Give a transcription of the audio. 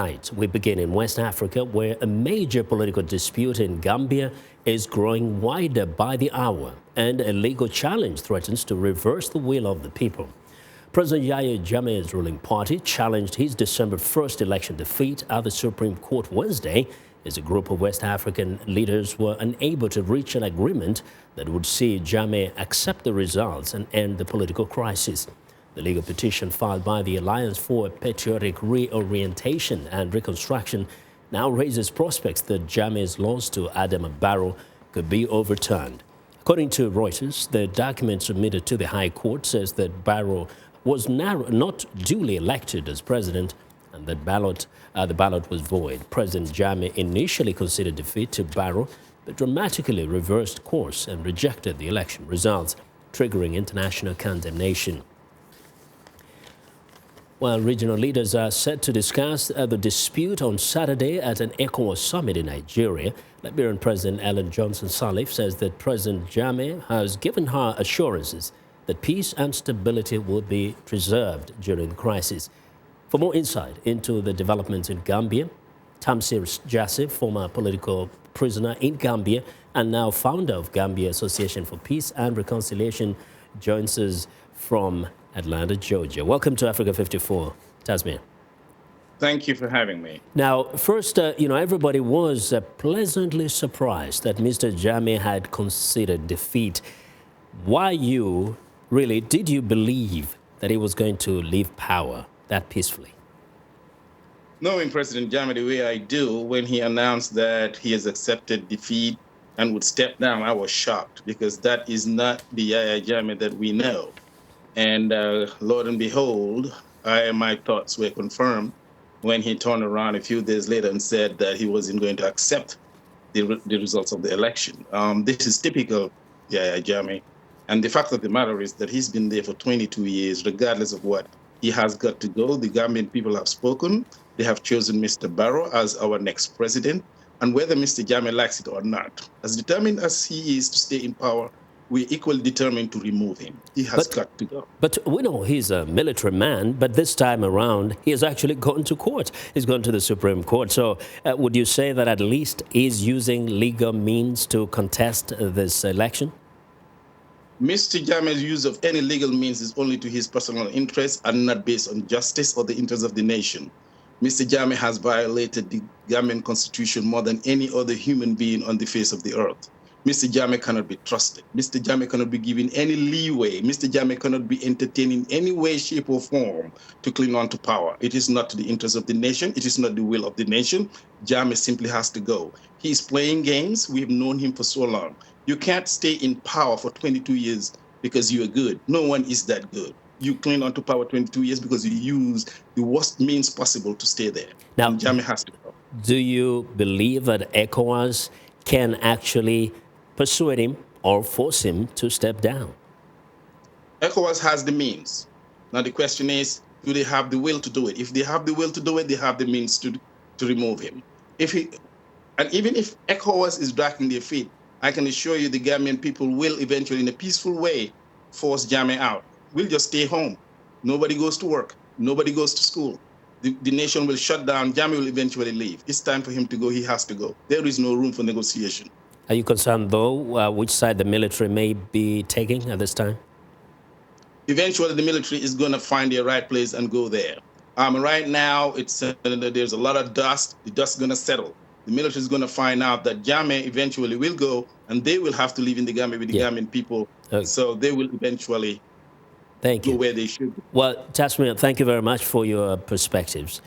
Tonight, we begin in West Africa, where a major political dispute in Gambia is growing wider by the hour, and a legal challenge threatens to reverse the will of the people. President Yahywa Jammeh's ruling party challenged his December 1st election defeat at the Supreme Court Wednesday, as a group of West African leaders were unable to reach an agreement that would see Jammeh accept the results and end the political crisis. The legal petition filed by the Alliance for Patriotic Reorientation and Reconstruction now raises prospects that Jammeh's loss to Adama Barrow could be overturned. According to Reuters, the document submitted to the High Court says that Barrow was not duly elected as president and that the ballot was void. President Jammeh initially conceded defeat to Barrow, but dramatically reversed course and rejected the election results, triggering international condemnation. While regional leaders are set to discuss the dispute on Saturday at an ECOWAS summit in Nigeria, Liberian President Ellen Johnson Sirleaf says that President Jammeh has given her assurances that peace and stability will be preserved during the crisis. For more insight into the developments in Gambia, Tasmir Jasseh, former political prisoner in Gambia and now founder of Gambia Association for Peace and Reconciliation, joins us from Atlanta, Georgia. Welcome to Africa 54, Tasmir. Thank you for having me. Now, first, everybody was pleasantly surprised that Mr. Jammeh had conceded defeat. Why did you believe that he was going to leave power that peacefully? Knowing President Jammeh the way I do, when he announced that he has accepted defeat and would step down, I was shocked because that is not the Yahywa Jammeh that we know. And Lord and behold, my thoughts were confirmed when he turned around a few days later and said that he wasn't going to accept the results of the election. This is typical Yahywa Jammeh. And the fact of the matter is that he's been there for 22 years, regardless of what. He has got to go. The Gambian people have spoken. They have chosen Mr. Barrow as our next president. And whether Mr. Jammeh likes it or not, as determined as he is to stay in power, we're equally determined to remove him. He has got to go. But we know he's a military man, but this time around, he has actually gone to court. He's gone to the Supreme Court. So would you say that at least he's using legal means to contest this election? Mr. Jammeh's use of any legal means is only to his personal interests and not based on justice or the interests of the nation. Mr. Jammeh has violated the Gambian constitution more than any other human being on the face of the earth. Mr. Jammeh cannot be trusted. Mr. Jammeh cannot be given any leeway. Mr. Jammeh cannot be entertained in any way, shape, or form to cling on to power. It is not to the interest of the nation. It is not the will of the nation. Jammeh simply has to go. He is playing games. We've known him for so long. You can't stay in power for 22 years because you are good. No one is that good. You cling on to power 22 years because you use the worst means possible to stay there. Now, and Jammeh has to go. Do you believe that ECOWAS can actually persuade him or force him to step down? ECOWAS has the means. Now the question is, do they have the will to do it? If they have the will to do it, they have the means to remove him. And even if ECOWAS is dragging their feet, I can assure you the Gambian people will eventually, in a peaceful way, force Jammeh out. We'll just stay home. Nobody goes to work. Nobody goes to school. The nation will shut down. Jammeh will eventually leave. It's time for him to go. He has to go. There is no room for negotiation. Are you concerned, though, which side the military may be taking at this time? Eventually, the military is going to find their right place and go there. Right now, there's a lot of dust. The dust is going to settle. The military is going to find out that Jammeh eventually will go, and they will have to live in the Gambia with the Gambian people. Okay. So they will eventually go where they should. Well, Tasmir, thank you very much for your perspectives.